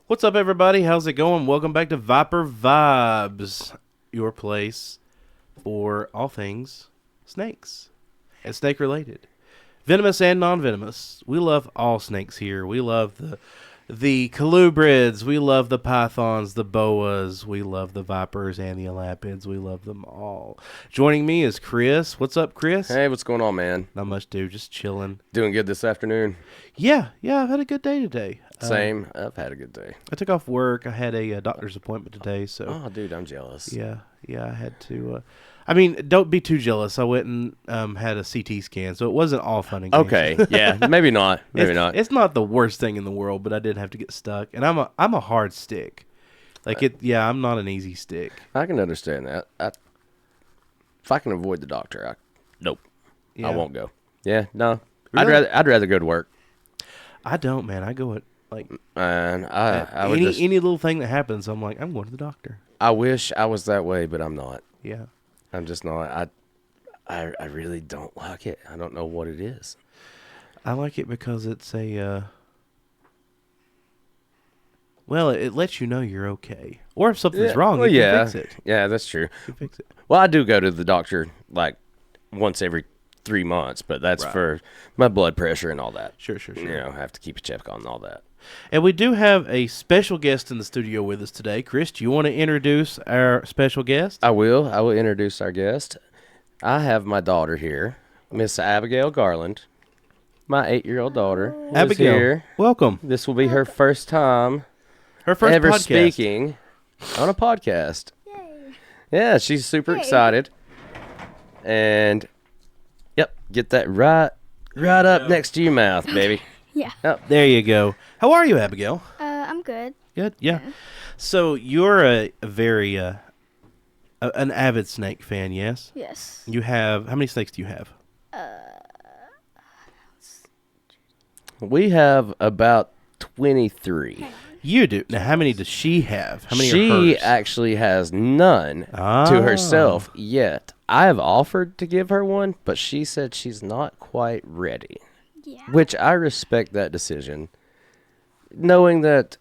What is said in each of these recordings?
What's up, everybody? How's it going? Welcome back to Viper Vibes, your place for all things snakes and snake related, venomous and non-venomous. We love all snakes here. We love the colubrids. We love the pythons, the boas. We love the vipers and the elapids. We love them all. Joining me is Chris. What's up, Chris? Hey, what's going on, man? Not much, dude. Just chilling. Doing good this afternoon? Yeah. I've had a good day today. Same. I've had a good day. I took off work. I had a doctor's appointment today, so. Oh, dude, I'm jealous. Yeah, I had to. Don't be too jealous. I went and had a CT scan, so it wasn't all fun and games. Okay, yeah, maybe not. Maybe not. It's not the worst thing in the world, but I did have to get stuck, and I'm a hard stick. I'm not an easy stick. I can understand that. If I can avoid the doctor, nope, Yeah. I won't go. Yeah, no, Really? I'd rather go to work. I don't, man. I go at And I would any little thing that happens, I'm like, I'm going to the doctor. I wish I was that way, but I'm not. Yeah. I'm just not. I really don't like it. I don't know what it is. I like it because it's a. It lets you know you're okay, or if something's wrong, you can fix it. Yeah, that's true. You can fix it. Well, I do go to the doctor like once every 3 months, but that's Right. for my blood pressure and all that. Sure. You know, I have to keep a check on all that. And we do have a special guest in the studio with us today. Chris, do you want to introduce our special guest? I will introduce our guest. I have my daughter here, Miss Abigail Garland, my 8-year-old daughter. Who's Abigail, here. welcome. This will be her first time Her first ever podcast. speaking on a podcast. Yay. Yeah, she's super Yay. excited. And, yep, get that right up next to your mouth, baby. Yeah. There you go. How are you, Abigail? I'm good. Good. Yeah. So you're a very an avid snake fan, yes? Yes. You have how many snakes do you have? We have about 23. You do. Now, how many does she have? How many are She hers? actually has none to herself yet. I have offered to give her one, but she said she's not quite ready. Yeah. Which I respect that decision, knowing that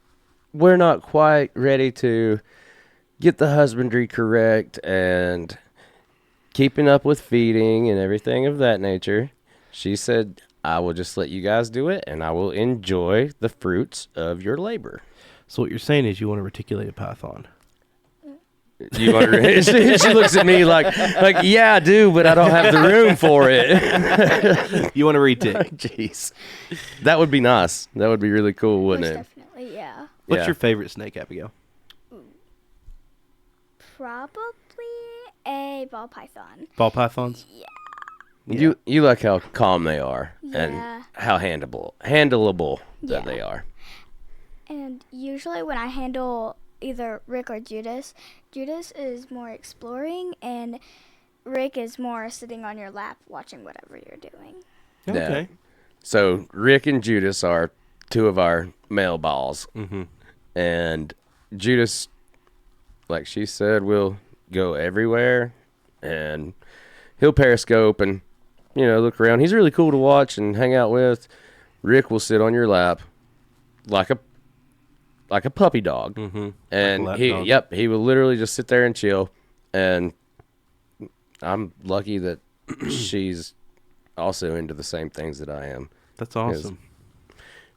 we're not quite ready to get the husbandry correct and keeping up with feeding and everything of that nature. She said, I will just let you guys do it, and I will enjoy the fruits of your labor. So what you're saying is you want to reticulate a python. You want to, she looks at me like, yeah, I do, but I don't have the room for it. You want to retic. Jeez. That would be nice. That would be really cool, wouldn't Most it? definitely, yeah. What's Yeah. your favorite snake, Abigail? Probably a ball python. Ball pythons? You like how calm they are Yeah. and how handleable that Yeah. they are. And usually when I handle either Rick or Judas, Judas is more exploring and Rick is more sitting on your lap watching whatever you're doing. Okay. So Rick and Judas are two of our male balls. Mm-hmm. And Judas, like she said, will go everywhere and he'll periscope and, look around. He's really cool to watch and hang out with. Rick will sit on your lap like a puppy dog. Mm-hmm. And Like a lap dog. he will literally just sit there and chill. And I'm lucky that she's also into the same things that I am. That's awesome.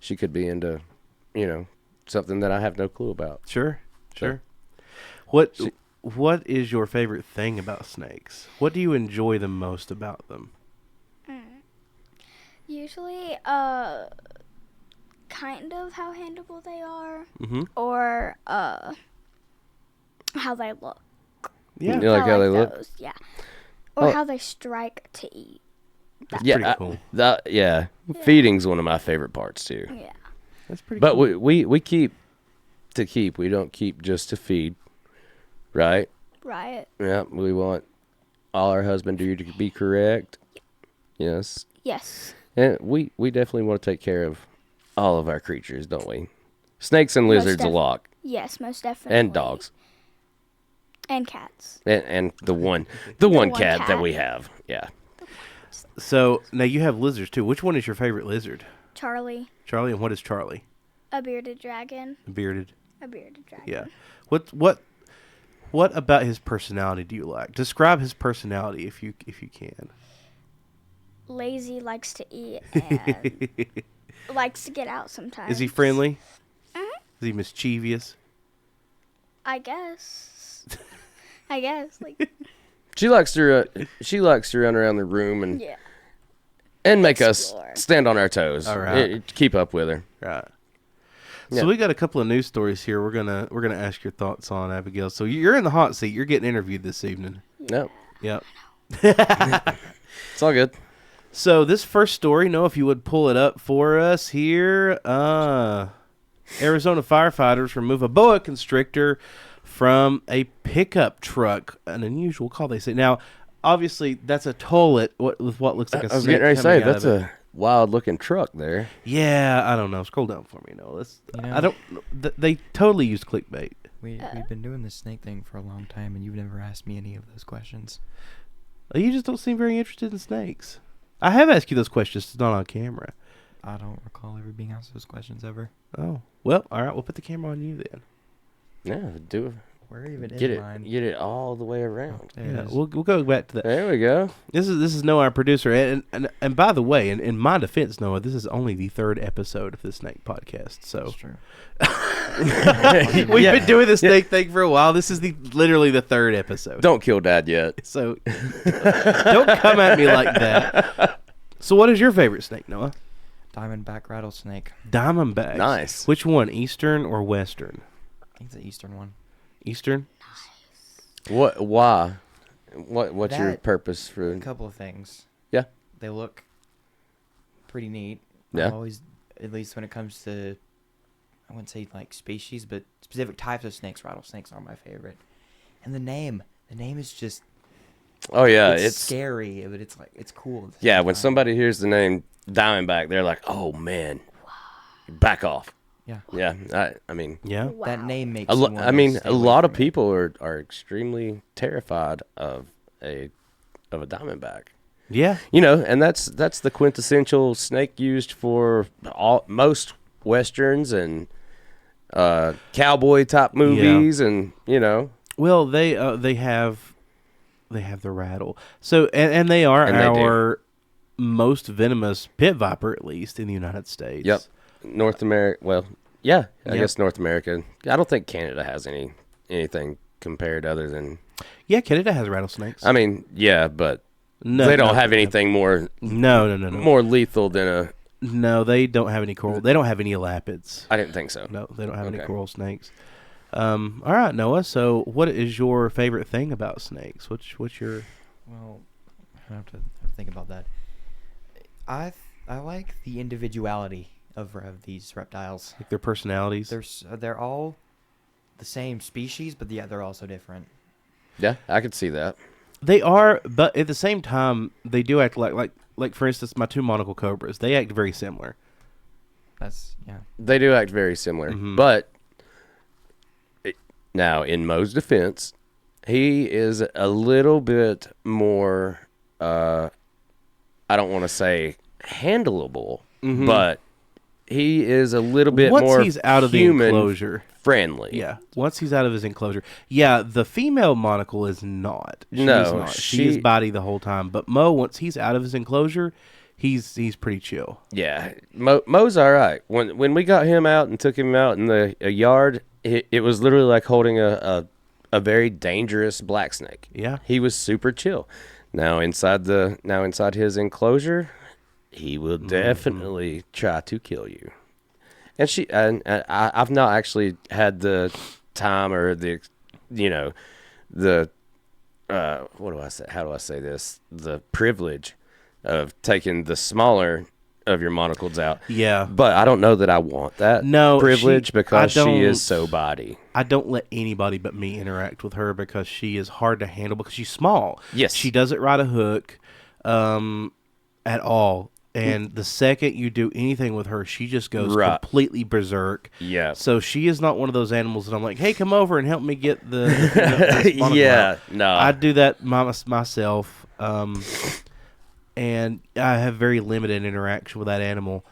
She could be into, something that I have no clue about. Sure. So- What is your favorite thing about snakes? What do you enjoy the most about them? Usually, kind of how handleable they are Mm-hmm. or how they look. Yeah. You like how they look? those, yeah. Or Oh. how they strike to eat. That's Yeah, pretty cool. Feeding's one of my favorite parts too. Yeah. That's pretty But cool. we keep to keep. We don't keep just to feed, right? Right. Yeah, we want all our husbandry to be correct. Yes, Yes. and we definitely want to take care of all of our creatures, don't we? Snakes and Most lizards a lot, Yes, most definitely. and dogs, And cats. and the one one cat that cat. we have. Yeah, So now you have lizards too. Which one is your favorite lizard? Charlie. Charlie, and what is Charlie? A bearded dragon. Bearded. A bearded dragon. Yeah. What about his personality do you like? Describe his personality if you can. Lazy, likes to eat, and likes to get out sometimes. Is he friendly? Mhm. Is he mischievous? I guess. Like, She likes to run around the room and yeah. make Explore. us stand on our toes. All right. Keep up with her. Right. Yeah. So we got a couple of news stories here. We're gonna ask your thoughts on, Abigail. So you're in the hot seat. You're getting interviewed this evening. No, Yep. it's all good. So this first story, Noah, if you would pull it up for us here. Arizona firefighters remove a boa constrictor from a pickup truck. An unusual call, they say. Now, obviously, that's a toilet with what looks like a I was snake getting ready to say coming out that's of it. a wild looking truck there. Yeah, I don't know. Scroll down for me, Noah. You know- I don't. They totally used clickbait. We've been doing this snake thing for a long time, and you've never asked me any of those questions. You just don't seem very interested in snakes. I have asked you those questions, just not on camera. I don't recall ever being asked those questions ever. Oh, well, all right. We'll put the camera on you then. Yeah, do Where even get is it mine? get it all the way around. There Yeah, it is. we'll go back to that. There we go. This is Noah, our producer, and by the way, in my defense, Noah, this is only the third episode of the Snake Podcast. So That's true. we've been doing the snake thing for a while. This is literally the third episode. Don't kill Dad yet. So don't come at me like that. So what is your favorite snake, Noah? Diamondback rattlesnake. Diamondback. Nice. Which one, Eastern or Western? I think it's the eastern one. Eastern. What? Why? What's your That- purpose for? A couple of things. Yeah. They look pretty neat. Yeah. I've always, at least when it comes to, I wouldn't say like species, but specific types of snakes, rattlesnakes are my favorite. And the name is just, Oh yeah, it's scary, but it's like, it's cool. at the yeah. same When time. somebody hears the name Diamondback, they're like, "Oh man, back off." Yeah. Yeah. I mean, Yeah. Wow. That name makes a you wanna stay away lot of from it. people are extremely terrified of a Diamondback. Yeah. You know, and that's the quintessential snake used for most westerns and cowboy type movies, and you know, Well, they have the rattle. So and they are And they do. our most venomous pit viper, at least in the United States. Yep. North America. Well, yeah, I Yep. guess North America. I don't think Canada has anything compared other than. Yeah, Canada has rattlesnakes. I mean, yeah, but no, they don't no, have anything more No. more lethal than a. No, they don't have any coral. They don't have any elapids. I didn't think so. No, they don't have any Okay. coral snakes. All right, Noah. So, what is your favorite thing about snakes? What's your? Well, I have to think about that. I like the individuality of these reptiles. Like their personalities? They're all the same species, but yeah, they're also different. Yeah, I could see that. They are, but at the same time, they do act like for instance, my two monocle cobras. They act very similar. That's yeah. They do act very similar, Mhm. but now in Mo's defense, he is a little bit more. I don't want to say handleable, Mhm. but he is a little bit Once more he's out of the human enclosure. friendly. Yeah, once he's out of his enclosure. Yeah, the female monocle is not. She's No, not. She is she- body the whole time. But Mo, once he's out of his enclosure, he's pretty chill. Yeah, Mo's all right. When we got him out and took him out in the yard, it was literally like holding a very dangerous black snake. Yeah. He was super chill. Now inside his enclosure, he will definitely try to kill you. And I've not actually had the time or the what do I say? How do I say this? The privilege of taking the smaller of your monocles out. Yeah. But I don't know that I want that No, privilege she- because I she is don't- so body. I don't let anybody but me interact with her because she is hard to handle because she's small. Yes. She doesn't ride a hook at all. And the second you do anything with her, she just goes Right. completely berserk. Yeah. So she is not one of those animals that I'm like, hey, come over and help me get the monocle Yeah. out. No. I do that myself. And I have very limited interaction with that animal.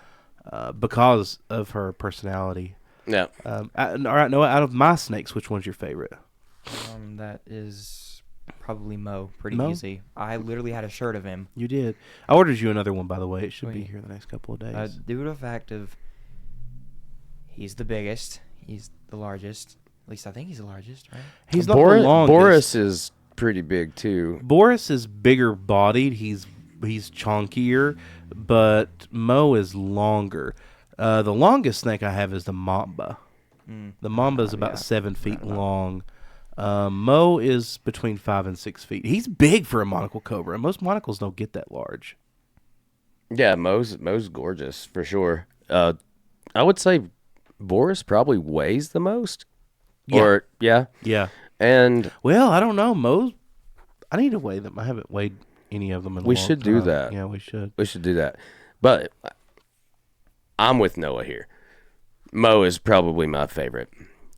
because of her personality. Yeah. All right, Noah, out of my snakes, which one's your favorite? That is probably Mo. Pretty Mo? easy. I literally had a shirt of him. You did. I ordered you another one, by the way. It should be Sweet. here the next couple of days. Due to the fact of he's the biggest, he's the largest. At least I think he's the largest, right? He's not the longest. Boris is pretty big too. Boris is bigger bodied. He's chunkier, but Mo is longer. The longest snake I have is the mamba. The mamba is about 7 feet long. Mo is between 5 and 6 feet. He's big for a monocle cobra. Most monocles don't get that large. Yeah, Mo's gorgeous for sure. I would say Boris probably weighs the most. Yeah. Or yeah. And Well, I don't know. I need to weigh them. I haven't weighed any of them in a we long should do time. that. Yeah, we should. We should do that. But I'm with Noah here. Mo is probably my favorite.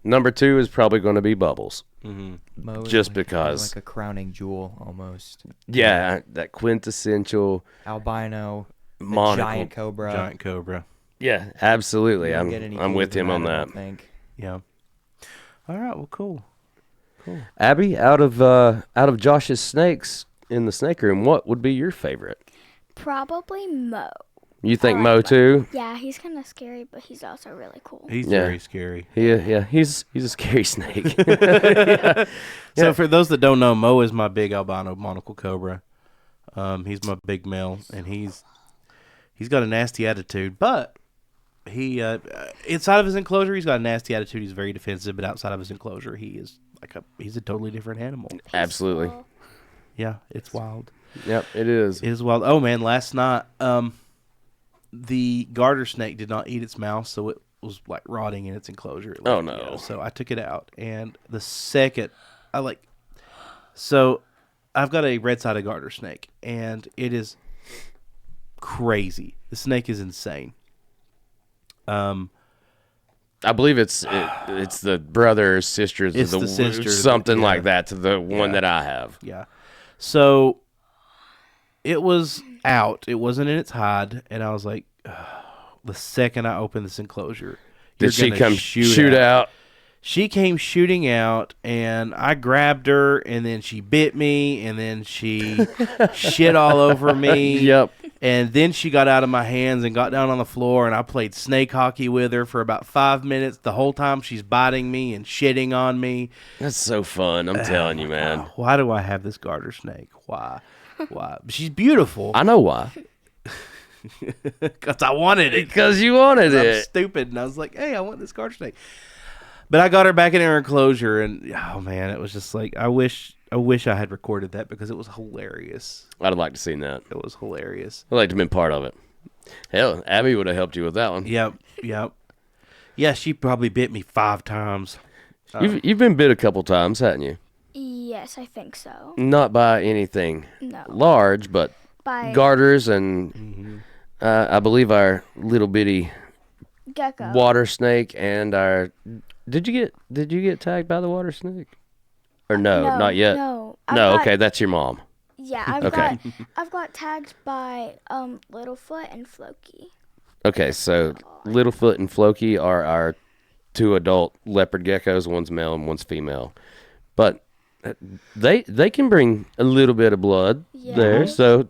Number 2 is probably going to be Bubbles. Mo is Just like, because. like a crowning jewel almost. Yeah, that quintessential Albino, the monocle. giant cobra. Giant cobra. Yeah, absolutely. You don't get any I'm cooler with than him on I that. don't think. Yeah. All right. Well, cool. Abby, out of Josh's snakes in the snake room, what would be your favorite? Probably Mo. You think I like Mo Mo. too? Yeah, he's kind of scary, but he's also really cool. He's Yeah. very scary. Yeah, he's a scary snake. So for those that don't know, Mo is my big albino monocle cobra. He's my big male, and he's got a nasty attitude. But he inside of his enclosure, he's got a nasty attitude. He's very defensive, but outside of his enclosure, he's a totally different animal. Absolutely. Peaceful. Yeah, it's wild. Yep, it is. It is wild. Oh man, last night the garter snake did not eat its mouse, so it was like rotting in its enclosure. Oh, no. So I took it out, and the second so I've got a red-sided garter snake, and it is crazy. The snake is insane. I believe it's the brother or sister, It's the sister, something yeah. like that to the one Yeah. that I have. Yeah. So it was out. It wasn't in its hide, and I was like, the second I opened this enclosure, Did she gonna come shoot out? She came shooting out, and I grabbed her, and then she bit me, and then she shit all over me. Yep. And then she got out of my hands and got down on the floor, and I played snake hockey with her for about 5 minutes. The whole time she's biting me and shitting on me. That's so fun. I'm telling you, man. Why do I have this garter snake? Why? She's beautiful. I know why. Because I wanted it. Because you wanted I'm it. stupid, and I was like, hey, I want this garter snake. But I got her back in her enclosure, and oh man, it was just like I wish I had recorded that because it was hilarious. I'd have liked to seen that. It was hilarious. I'd like to have been part of it. Hell, Abby would have helped you with that one. Yep. Yeah, she probably bit me 5 times. You've been bit a couple times, haven't you? Yes, I think so. Not by anything No. large, but By garters and I believe our little bitty gecko. water snake and our. Did you get tagged by the water snake? Or no, not yet. No. Okay, that's your mom. Yeah, Okay. I've got tagged by Littlefoot and Floki. Okay, so Littlefoot and Floki are our 2 adult leopard geckos. One's male and one's female, but they can bring a little bit of blood there. Yeah. So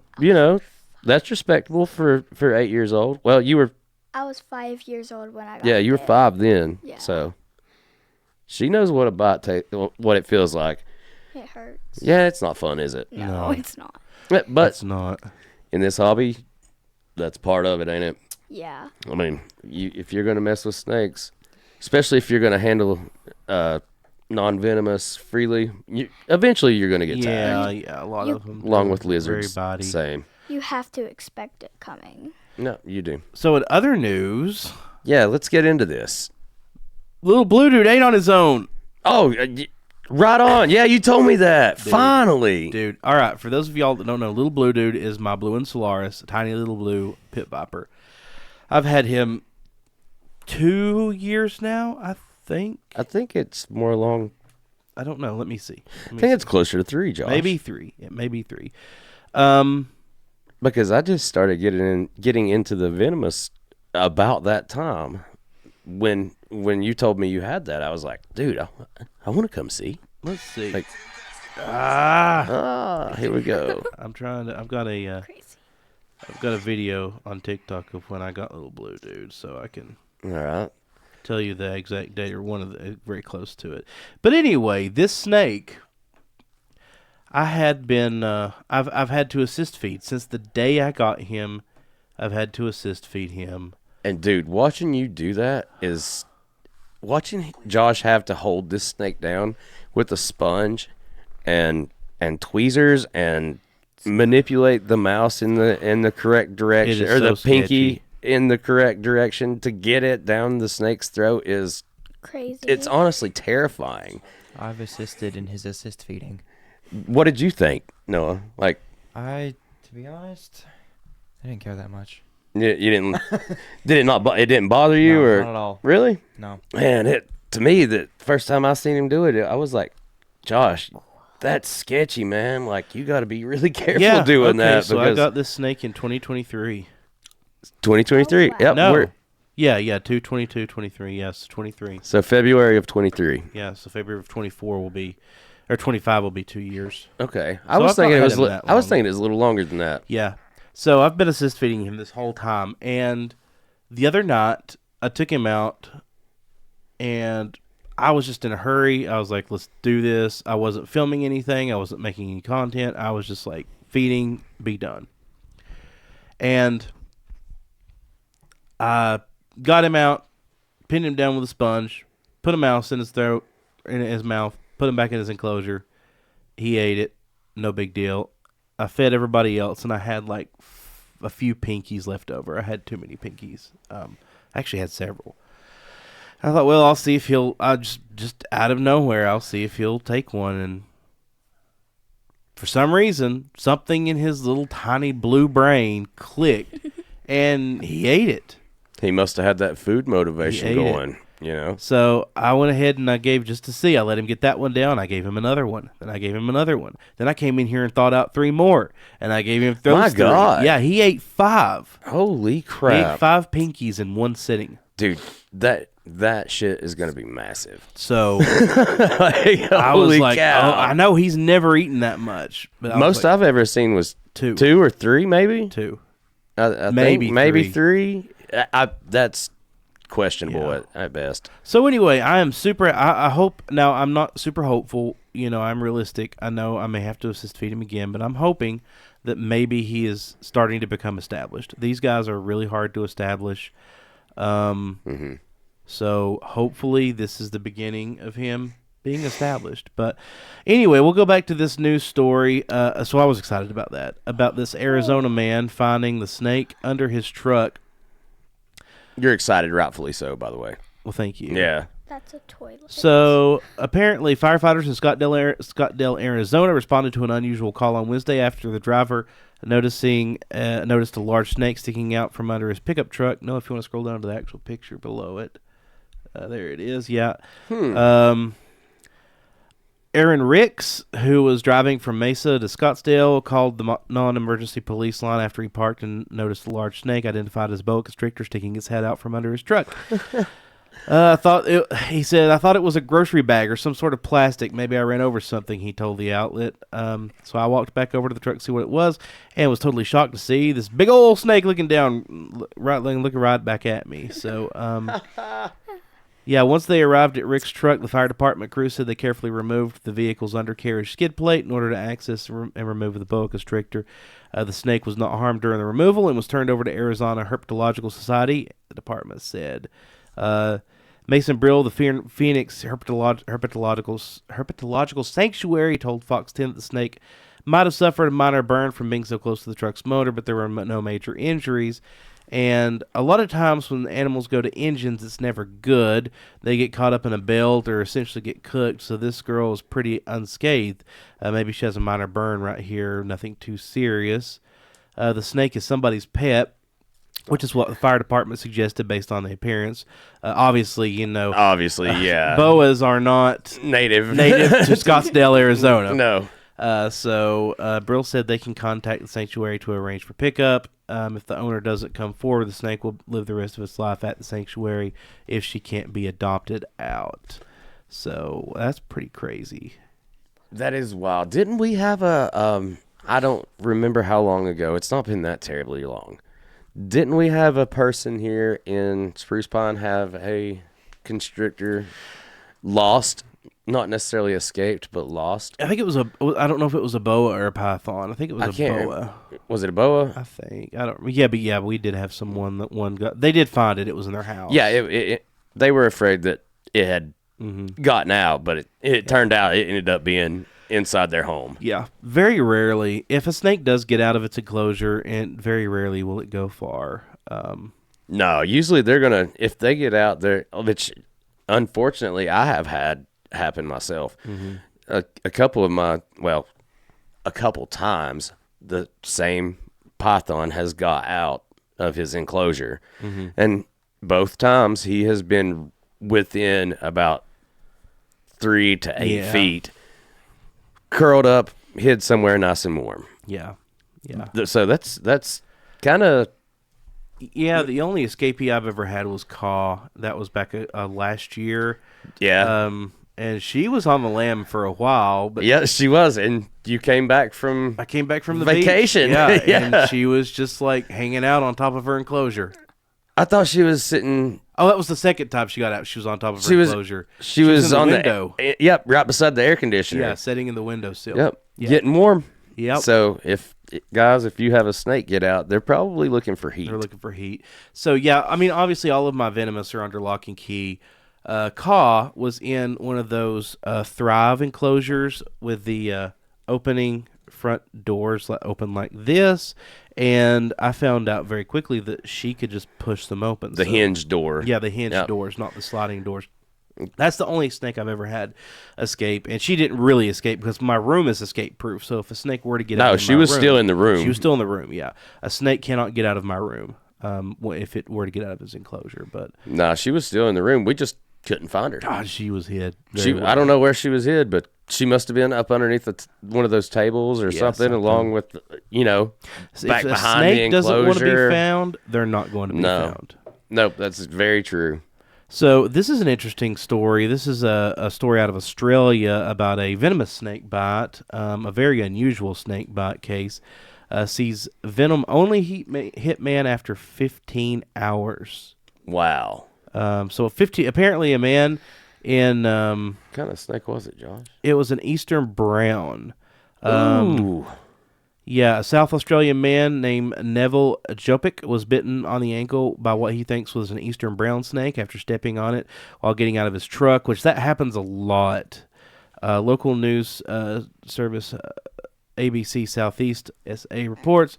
that's respectable for 8 years old. Well, I was 5 years old when I got you were bit. 5 then. Yeah. So she knows what a bite what it feels like. It hurts. Yeah, it's not fun, is it? No, No. it's not. But That's not. in this hobby, that's part of it, ain't it? Yeah. I mean, if you're gonna mess with snakes, especially if you're gonna handle non-venomous freely, eventually you're gonna get tagged. Yeah, a lot You- of them. Along with Very lizards, body. same. You have to expect it coming. No, you do. So in other news, Yeah, let's get into this. little blue dude ate on his own. Oh, right on. Yeah, you told me that. Finally. Dude, all right. For those of y'all that don't know, little blue dude is my blue and Solaris, a tiny little blue pit viper. I've had him 2 years now, I think. I think it's more along. I don't know. Let me see. I think it's closer to 3, Josh. maybe 3. It may be 3. Because I just started getting into the venomous about that time when you told me you had that, I was like, dude, I want to come see. Let's see. Like, ah, here we go. I'm trying to. I've got a video on TikTok of when I got Little Blue, dude, so I can All right. tell you the exact date or one of the very close to it. But anyway, this snake, I had been. I've had to assist feed since the day I got him. I've had to assist feed him. And dude, watching you do that is watching Josh have to hold this snake down with a sponge and tweezers and manipulate the mouse in the correct direction, It is or the so pinky sketchy. in the correct direction to get it down the snake's throat is Crazy. it's honestly terrifying. I've assisted in his assist feeding. What did you think, Noah? Like, To be honest, I didn't care that much. you didn't did it not it didn't bother you, No, or not at all. really? No. Man, it to me, the first time I seen him do it, I was like, Josh, that's sketchy, man. Like, you got to be really careful doing that. So I because got this snake in 2023. 2023. Oh, wow. Yep. No. Yeah, 2/22/23. Yes, 23. So February of 23. Yeah, so February of 24 will be, or 25 will be 2 years. Okay. So I've not had him that I was long. thinking it was a little longer than that. Yeah. So I've been assist feeding him this whole time. And the other night, I took him out, and I was just in a hurry. I was like, let's do this. I wasn't filming anything. I wasn't making any content. I was just like, feeding, be done. And I got him out, pinned him down with a sponge, put a mouse in his throat, in his mouth, put him back in his enclosure. He ate it. No big deal. I fed everybody else, and I had like a few pinkies left over. I had too many pinkies. I actually had several. I thought, well, I'll see if he'll. Just out of nowhere, I'll see if he'll take one. And for some reason, something in his little tiny blue brain clicked, and he ate it. He must have had that food motivation He ate it. going, you know. So I went ahead and I gave, just to see, I let him get that one down. I gave him another one. Then I gave him another one. Then I came in here and thought out 3 more. And I gave him those My 3. God. Yeah, he ate 5. Holy He ate crap. 5 pinkies in one sitting. Dude, that shit is going to be massive. So Like, I was holy like, cow. oh, I know he's never eaten that much. But I was Most like, I've ever seen was 2. 2 or 3, maybe. 2. I Maybe think maybe 3. 3. That's questionable at best. So anyway, I am super. I hope now. I'm not super hopeful. You know, I'm realistic. I know I may have to assist feed him again, but I'm hoping that maybe he is starting to become established. These guys are really hard to establish. So hopefully this is the beginning of him being established. But anyway, we'll go back to this news story. So I was excited about that. About this Arizona man finding the snake under his truck. You're excited, rightfully so, by the way. Well, thank you. Yeah. That's a toy. Look at So apparently, firefighters in Scottsdale, Arizona, responded to an unusual call on Wednesday after the driver noticed a large snake sticking out from under his pickup truck. No, if you want to scroll down to the actual picture below it, there it is. Yeah. Aaron Ricks, who was driving from Mesa to Scottsdale, called the non-emergency police line after he parked and noticed a large snake identified as boa constrictor sticking its head out from under his truck. He said, I thought it was a grocery bag or some sort of plastic. Maybe I ran over something, he told the outlet. So I walked back over to the truck to see what it was and was totally shocked to see this big old snake looking right back at me. So, yeah, once they arrived at Rick's truck, the fire department crew said they carefully removed the vehicle's undercarriage skid plate in order to access and remove the boa constrictor. The snake was not harmed during the removal and was turned over to Arizona Herpetological Society, the department said. Mason Brill, the Phoenix Herpetological Sanctuary, told Fox 10 that the snake might have suffered a minor burn from being so close to the truck's motor, but there were no major injuries. And a lot of times when animals go to engines, it's never good. They get caught up in a belt or essentially get cooked. So this girl is pretty unscathed. Maybe she has a minor burn right here, nothing too serious. The snake is somebody's pet, which is what the fire department suggested based on the appearance. Obviously, yeah. boas are not Native to Scottsdale, Arizona. No. So Brill said they can contact the sanctuary to arrange for pickup. If the owner doesn't come forward, the snake will live the rest of its life at the sanctuary if she can't be adopted out. So that's pretty crazy. That is wild. Didn't we have I don't remember how long ago. It's not been that terribly long. Didn't we have a person here in Spruce Pine have a constrictor lost? Not necessarily escaped, but lost. I think it was I don't know if it was a boa or a python. I think it was a boa. Was it a boa? I think. I don't. Yeah, but we did have someone that one got. They did find it. It was in their house. Yeah, they were afraid that it had Mm-hmm. gotten out, but it turned out it ended up being inside their home. Yeah. Very rarely, if a snake does get out of its enclosure, and very rarely will it go far. No, usually they're gonna, if they get out there, which unfortunately I have had happen myself. Mm-hmm. A couple times the same python has got out of his enclosure, Mm-hmm. and both times he has been within about 3 to 8 Yeah. feet, curled up, hid somewhere nice and warm. Yeah. Yeah. So that's kind of Yeah, the only escapee I've ever had was Caw. That was back last year. yeah. And she was on the lam for a while, but Yeah, she was, and you came back from I came back from the vacation. beach. Yeah, Yeah. and she was just like hanging out on top of her enclosure. I thought she was sitting. Oh, that was the second time she got out. She was on top of her She was- enclosure. She was in the on window. Yep, right beside the air conditioner. Yeah, sitting in the windowsill. Yep. Yeah. Getting warm. Yep. So if you have a snake get out, they're probably looking for heat. They're looking for heat. So, yeah, I mean, obviously all of my venomous are under lock and key. Caw was in one of those Thrive enclosures with the opening front doors open like this, and I found out very quickly that she could just push them open. The hinge door. Yeah, the hinge Yep. doors, not the sliding doors. That's the only snake I've ever had escape, and she didn't really escape because my room is escape proof. So if a snake were to get out, No, of she my was room, still in the room. She was still in the room. Yeah, a snake cannot get out of my room if it were to get out of his enclosure. But No, she was still in the room. We just couldn't find her. God, she was hid. I don't know where she was hid, but she must have been up underneath one of those tables or something, along with, back If a behind the snake doesn't want to be enclosure. found, they're not going to be No. found. Nope, that's very true. So this is an interesting story. This is a story out of Australia about a venomous snake bite, a very unusual snake bite case. Sees venom only hit man after 15 hours. Wow. So apparently a man in What kind of snake was it, Josh? it was an eastern brown. Ooh. Yeah, a South Australian man named Neville Jopic was bitten on the ankle by what he thinks was an eastern brown snake after stepping on it while getting out of his truck, which that happens a lot. Local news service ABC Southeast SA reports.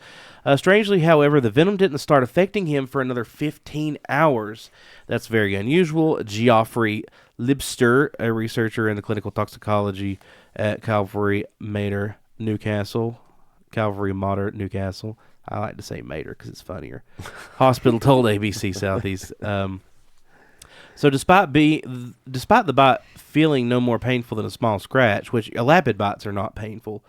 Strangely, however, the venom didn't start affecting him for another 15 hours. That's very unusual. Geoffrey Libster, a researcher in the clinical toxicology at Calvary Mater, Newcastle. Calvary Mater, Newcastle. I like to say Mater because it's funnier. Hospital told ABC Southeast. So despite the bite feeling no more painful than a small scratch, which elapid bites are not painful,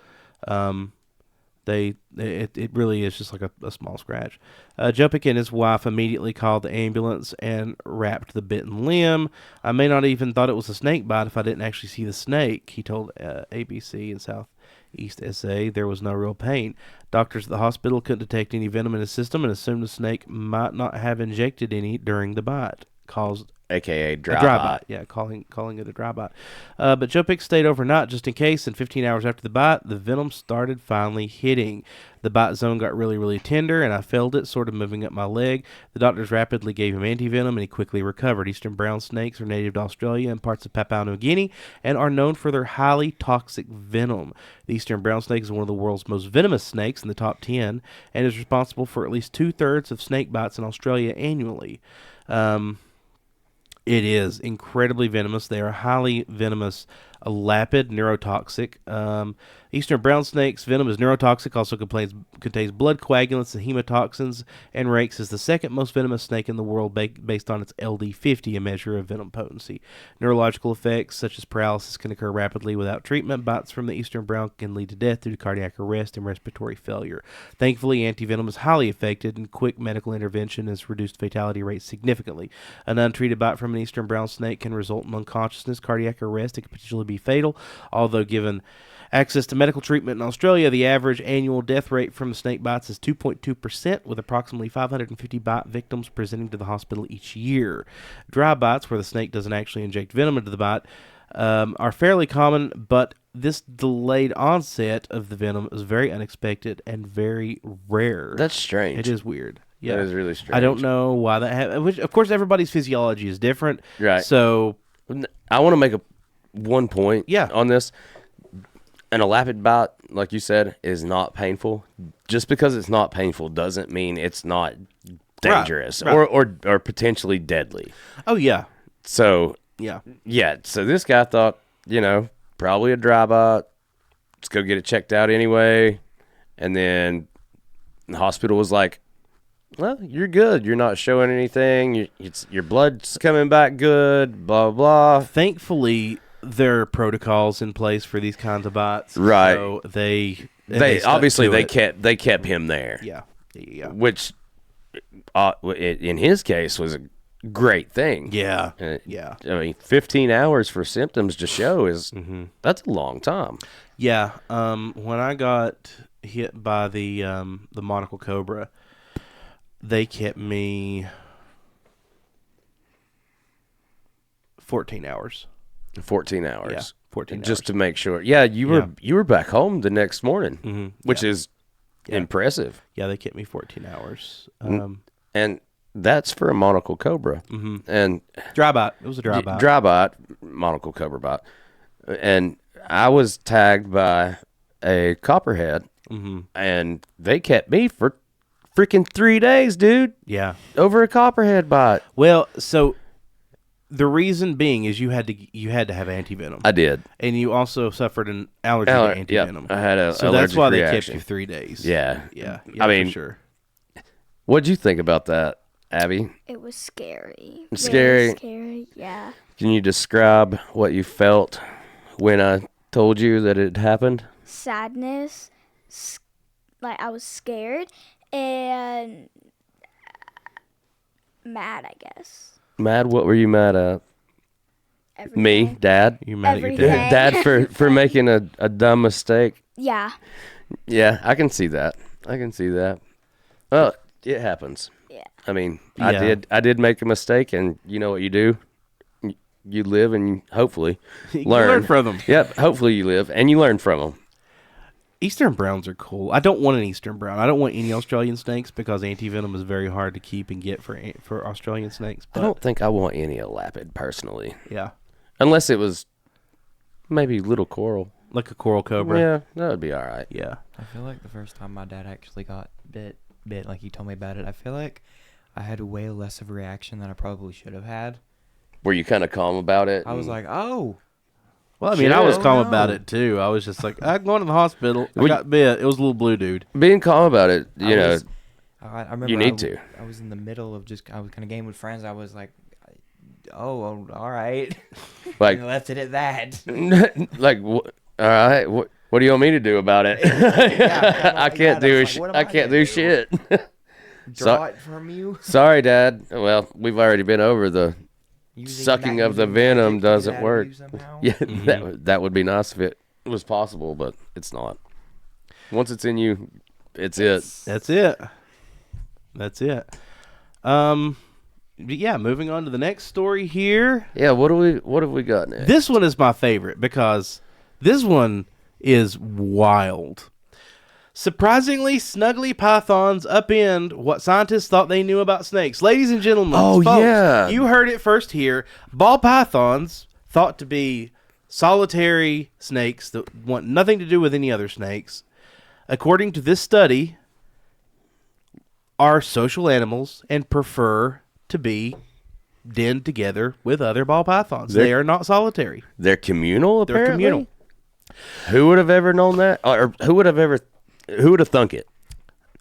it really is just like a small scratch. Jopic and his wife immediately called the ambulance and wrapped the bitten limb. I may not even thought it was a snake bite if I didn't actually see the snake, he told ABC in Southeast SA. There was no real pain. Doctors at the hospital couldn't detect any venom in his system and assumed the snake might not have injected any during the bite, caused AKA a dry dry bite. bite. Yeah, calling it a dry bite. But Jopic stayed overnight just in case, and 15 hours after the bite, the venom started finally hitting. The bite zone got really, really tender, and I felt it sort of moving up my leg. The doctors rapidly gave him antivenom, and he quickly recovered. Eastern brown snakes are native to Australia and parts of Papua New Guinea and are known for their highly toxic venom. The eastern brown snake is one of the world's most venomous snakes in the top 10 and is responsible for at least 2/3 of snake bites in Australia annually. It is incredibly venomous. They are highly venomous, lapid, neurotoxic. Eastern brown snake's venom is neurotoxic, also contains blood coagulants and hemotoxins, and ranks as the second most venomous snake in the world based on its LD50, a measure of venom potency. Neurological effects such as paralysis can occur rapidly without treatment. Bites from the eastern brown can lead to death due to cardiac arrest and respiratory failure. Thankfully, antivenom is highly effective, and quick medical intervention has reduced fatality rates significantly. An untreated bite from an eastern brown snake can result in unconsciousness, cardiac arrest, and can potentially be fatal, although given access to medical treatment in Australia, the average annual death rate from the snake bites is 2.2%, with approximately 550 bite victims presenting to the hospital each year. Dry bites, where the snake doesn't actually inject venom into the bite, are fairly common, but this delayed onset of the venom is very unexpected and very rare. That's strange. It is weird. Yeah. That is really strange. I don't know why that happens. Which, of course, everybody's physiology is different. Right. So I want to make one point Yeah. on this. An elapid bite, like you said, is not painful. Just because it's not painful doesn't mean it's not dangerous Right. or potentially deadly. Oh, yeah. So, Yeah. yeah. So this guy thought, probably a dry bite. Let's go get it checked out anyway. And then the hospital was like, well, you're good. You're not showing anything. Your blood's coming back good, blah, blah. Thankfully, there are protocols in place for these kinds of bites. Right. So they stuck obviously to they it. kept him there. Yeah. Yeah. Which in his case was a great thing. Yeah. I mean, 15 hours for symptoms to show is that's a long time. Yeah. When I got hit by the monocle cobra, they kept me 14 hours. 14 hours. Yeah, 14 just hours. to make sure. Yeah, you were back home the next morning, which is impressive. Yeah, they kept me 14 hours. And that's for a monocle cobra. And Dry bite. It was a dry bite. dry bite, monocle cobra bite. And I was tagged by a copperhead, and they kept me for freaking 3 days, dude, Yeah. over a copperhead bite. Well, so the reason being is you had to have antivenom. I did. And you also suffered an allergy to antivenom. Yep, I had a So that's allergic why reaction. they kept you 3 days. Yeah. Yeah. I mean, for sure. What'd you think about that, Abby? It was scary. Scary. Very scary, yeah. Can you describe what you felt when I told you that it happened? Sadness, like I was scared, and mad, I guess. Mad? What were you mad at? Everything. Me, Dad? You're mad at your Everything. dad. Dad for making a dumb mistake? Yeah. Yeah, I can see that. Well, it happens. Yeah. I mean, Yeah. I did make a mistake, and you know what you do? You live and you hopefully You learn. learn from them. Yep, hopefully you live and you learn from them. Eastern browns are cool. I don't want an eastern brown. I don't want any Australian snakes because antivenom is very hard to keep and get for Australian snakes. I But don't think I want any elapid personally, yeah, unless it was maybe little coral. like a coral cobra. Yeah, that would be all right. Yeah. I feel like the first time my dad actually got bit, like he told me about it, I feel like I had way less of a reaction than I probably should have had. Were you kind of calm about it? I was like, oh. Well, I mean, I was Shit. calm Oh, no. about it too. I was just like, I'm going to the hospital. I Would- got bit. It was a little blue dude. being calm about it, I you know. was- I remember you need to. I was in the middle of I was kind of game with friends. I was like, oh, well, all right. Like, And left it at that. like, all right, what do you want me to do about it? I can't do I can't do shit. Draw it from you. Sorry, Dad. Well, we've already been over the Using sucking of the venom magic to get doesn't out of work. you somehow. Yeah, that would be nice if it was possible, but it's not. Once it's in you, it's it. That's it. That's it. Yeah, moving on to the next story here. Yeah, what have we got next? This one is my favorite because this one is wild. Surprisingly, snuggly pythons upend what scientists thought they knew about snakes. Ladies and gentlemen, Oh, folks, yeah. you heard it first here. Ball pythons, thought to be solitary snakes that want nothing to do with any other snakes, according to this study, are social animals and prefer to be denned together with other ball pythons. They are not solitary. They're communal, They're apparently? communal. Who would have ever known that? Or who would have thunk it?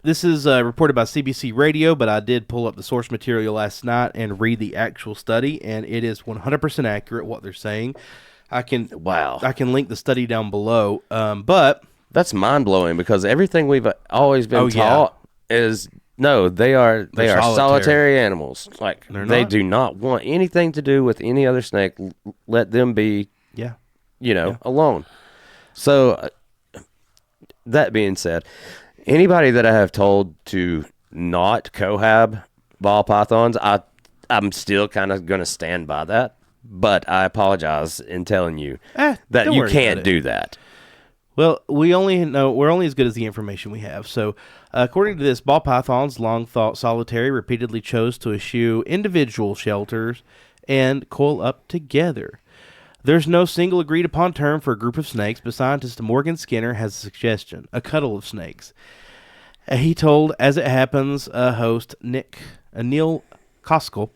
This is reported by CBC Radio, but I did pull up the source material last night and read the actual study, and it is 100% accurate what they're saying. I can link the study down below, but That's mind blowing because everything we've always been taught is no, they are solitary animals. Like they do not want anything to do with any other snake. Let them be, alone. So that being said, anybody that I have told to not cohab ball pythons, I'm still kind of going to stand by that. But I apologize in telling you that you can't do that. Well, we're only as good as the information we have. So, according to this, ball pythons, long thought solitary, repeatedly chose to eschew individual shelters and coil up together. There's no single agreed upon term for a group of snakes, but scientist Morgan Skinner has a suggestion: a cuddle of snakes. He told As It Happens host Neil Koskell.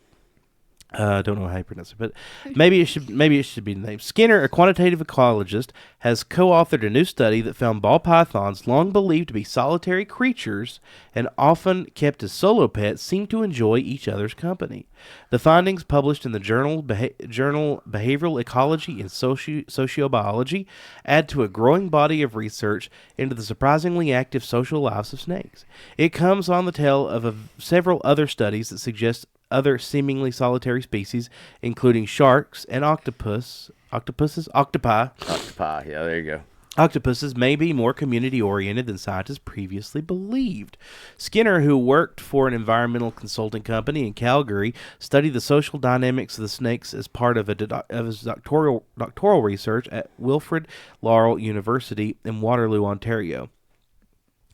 I don't know how you pronounce it, but maybe it should be the name. Skinner, a quantitative ecologist, has co-authored a new study that found ball pythons, long believed to be solitary creatures and often kept as solo pets, seem to enjoy each other's company. The findings, published in the journal Behavioral Ecology and Sociobiology, add to a growing body of research into the surprisingly active social lives of snakes. It comes on the tail of several other studies that suggest other seemingly solitary species, including sharks and octopi. Octopi, yeah, there you go. Octopuses may be more community-oriented than scientists previously believed. Skinner, who worked for an environmental consulting company in Calgary, studied the social dynamics of the snakes as part of his doctoral research at Wilfrid Laurier University in Waterloo, Ontario.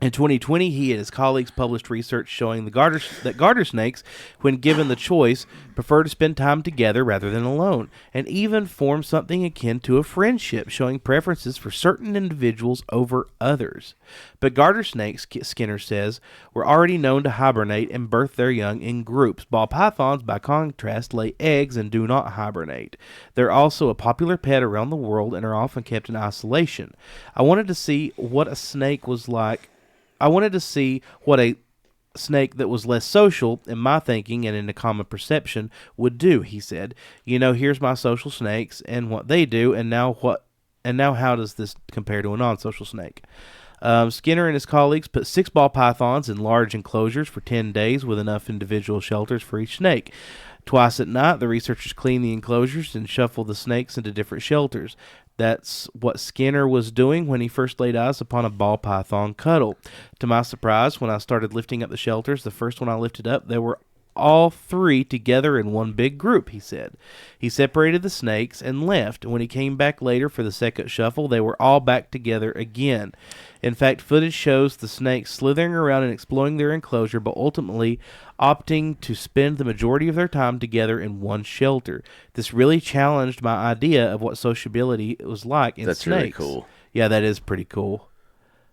In 2020, he and his colleagues published research showing that garter snakes, when given the choice, prefer to spend time together rather than alone, and even form something akin to a friendship, showing preferences for certain individuals over others. But garter snakes, Skinner says, were already known to hibernate and birth their young in groups. Ball pythons, by contrast, lay eggs and do not hibernate. They're also a popular pet around the world and are often kept in isolation. I wanted to see what a snake that was less social, in my thinking and in the common perception, would do, he said. Here's my social snakes and what they do, and now how does this compare to a non-social snake? Skinner and his colleagues put 6 ball pythons in large enclosures for 10 days with enough individual shelters for each snake. Twice at night, the researchers cleaned the enclosures and shuffled the snakes into different shelters. That's what Skinner was doing when he first laid eyes upon a ball python cuddle. To my surprise, when I started lifting up the shelters, the first one I lifted up, they were all 3 together in one big group, he said. He separated the snakes and left. When he came back later for the second shuffle, they were all back together again. In fact, footage shows the snakes slithering around and exploring their enclosure, but ultimately opting to spend the majority of their time together in one shelter. This really challenged my idea of what sociability was like in snakes. That's really cool. Yeah, that is pretty cool.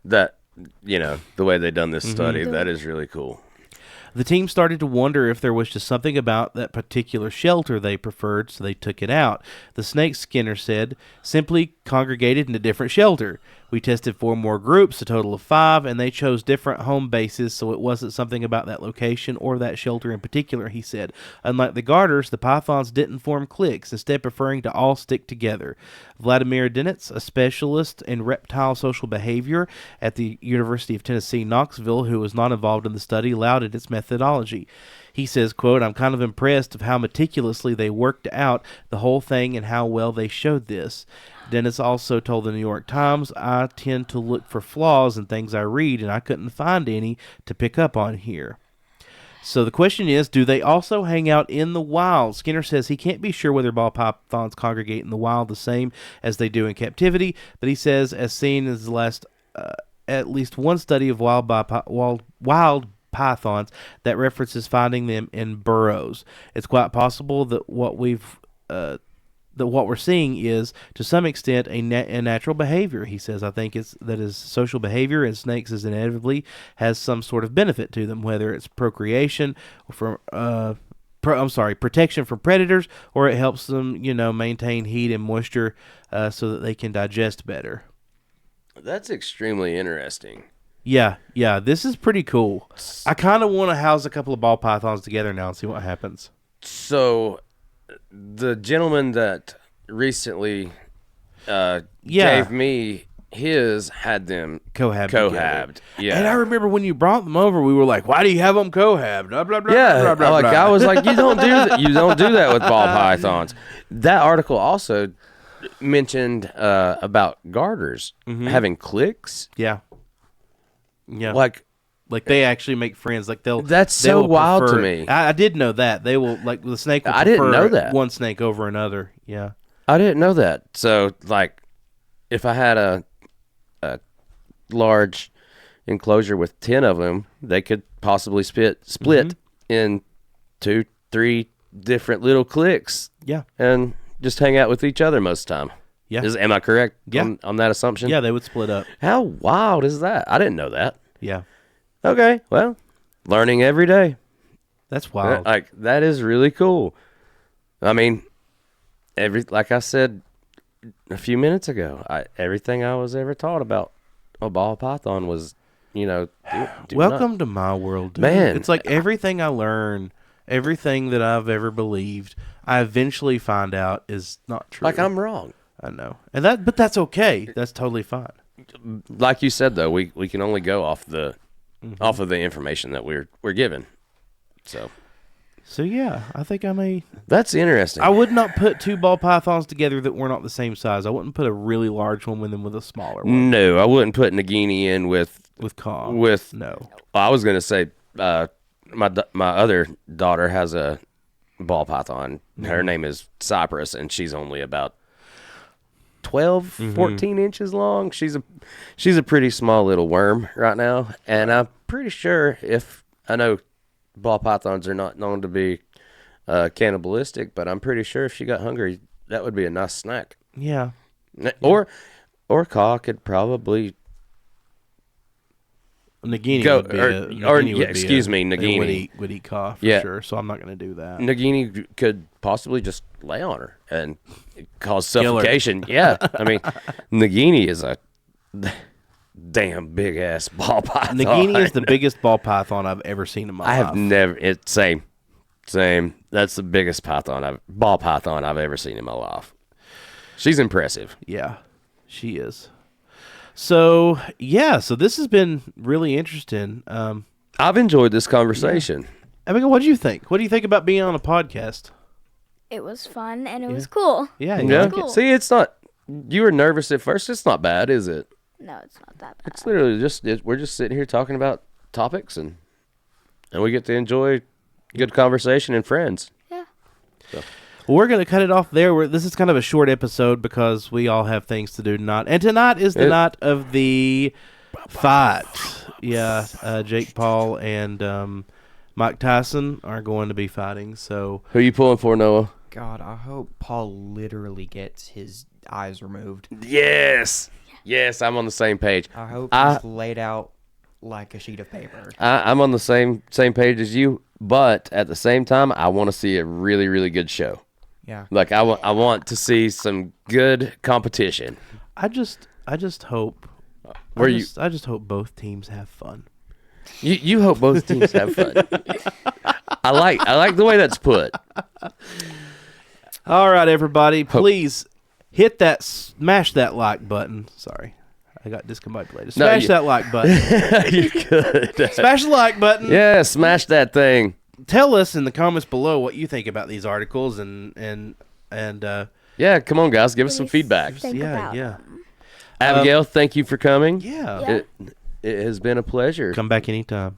That, the way they done this study, that is really cool. The team started to wonder if there was just something about that particular shelter they preferred, so they took it out. The snakes, Skinner said, simply congregated in a different shelter. We tested 4 more groups, a total of 5, and they chose different home bases, so it wasn't something about that location or that shelter in particular, he said. Unlike the garters, the pythons didn't form cliques, instead preferring to all stick together. Vladimir Denitz, a specialist in reptile social behavior at the University of Tennessee, Knoxville, who was not involved in the study, lauded its methodology. He says, quote, "I'm kind of impressed of how meticulously they worked out the whole thing and how well they showed this." Dennis also told the New York Times, "I tend to look for flaws in things I read, and I couldn't find any to pick up on here." So the question is, do they also hang out in the wild? Skinner says he can't be sure whether ball pythons congregate in the wild the same as they do in captivity, but he says, as seen as at least one study of wild pythons that references finding them in burrows. It's quite possible that what we're seeing is, to some extent, a natural behavior. He says, "I think that is social behavior, and snakes is inevitably has some sort of benefit to them, whether it's protection from predators, or it helps them, maintain heat and moisture so that they can digest better." That's extremely interesting. Yeah, this is pretty cool. I kind of want to house a couple of ball pythons together now and see what happens. So, the gentleman that recently gave me his had them Cohabbed. cohabbed. Yeah. And I remember when you brought them over, we were like, "Why do you have them cohabbed?" Blah blah blah. Yeah, blah, blah, like blah. I was like, you don't do that. You don't do that with ball pythons. That article also mentioned about garters having clicks. Yeah. Like they actually make friends. Like That's they so will wild to prefer- me. I did know that they will like the snake. Will I didn't prefer know that. one snake over another. Yeah. I didn't know that. So like, if I had a large enclosure with 10 of them, they could possibly split in 2-3 different little cliques. Yeah. And just hang out with each other most of the time. Yeah. Am I correct Yeah. on that assumption? Yeah, they would split up. How wild is that? I didn't know that. Yeah. Okay, well, learning every day. That's wild. Like, that is really cool. I mean, like I said a few minutes ago, everything I was ever taught about a ball python was, do Welcome to my world, dude. Man. It's like everything I learn, everything that I've ever believed, I eventually find out is not true. like I'm wrong. I know. But that's okay. That's totally fine. Like you said, though, we can only go off of the information that we're given. So yeah, I think I may. That's interesting. I would not put two ball pythons together that were not the same size. I wouldn't put a really large one with them with a smaller one. No, I wouldn't put Nagini in with Caw. no. I was gonna say my other daughter has a ball python. Her name is Cypress, and she's only about 12, 14 inches long. She's a pretty small little worm right now, and I'm pretty sure I know ball pythons are not known to be cannibalistic, but I'm pretty sure if she got hungry, that would be a nice snack. Yeah. Or Caw could probably Nagini go, would be or, a, or Nagini would be excuse a- me, they Nagini. would eat Caw for sure. So I'm not going to do that. Nagini could possibly just lay on her and cause Kill her. suffocation. Yeah, I mean, Nagini is a damn big ass ball python. Nagini is the biggest ball python I've ever seen in my life. I have never. It's same. That's the biggest ball python I've ever seen in my life. She's impressive. Yeah, she is. So yeah, so this has been really interesting. I've enjoyed this conversation. Abigail, what do you think? What do you think about being on a podcast? It was fun and it was cool. Yeah, It yeah. was cool. See, it's not. You were nervous at first. It's not bad, is it? No, it's not that bad. It's literally we're just sitting here talking about topics and we get to enjoy good conversation and friends. Yeah. Well, we're going to cut it off there. This is kind of a short episode because we all have things to do tonight. And tonight is the night of the fight. Yeah, Jake Paul and Mike Tyson are going to be fighting. So Who you pulling for, Noah? God, I hope Paul literally gets his eyes removed. Yes, I'm on the same page. I hope he's laid out like a sheet of paper. I'm on the same page as you, but at the same time, I want to see a really, really good show. Yeah. Like I want to see some good competition. I just hope. Where I just hope both teams have fun. You hope both teams have fun. I like the way that's put. All right, everybody, please smash that like button. Sorry, I got discombobulated. Smash that like button. You could. Smash the like button. Yeah, smash that thing. Tell us in the comments below what you think about these articles and Yeah, come on, guys, give us some Please feedback. think about yeah. Abigail, thank you for coming. Yeah. It has been a pleasure. Come back anytime.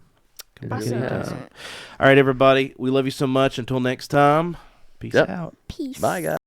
Awesome. All right, everybody. We love you so much. Until next time, peace Yep. out. Peace. Bye, guys.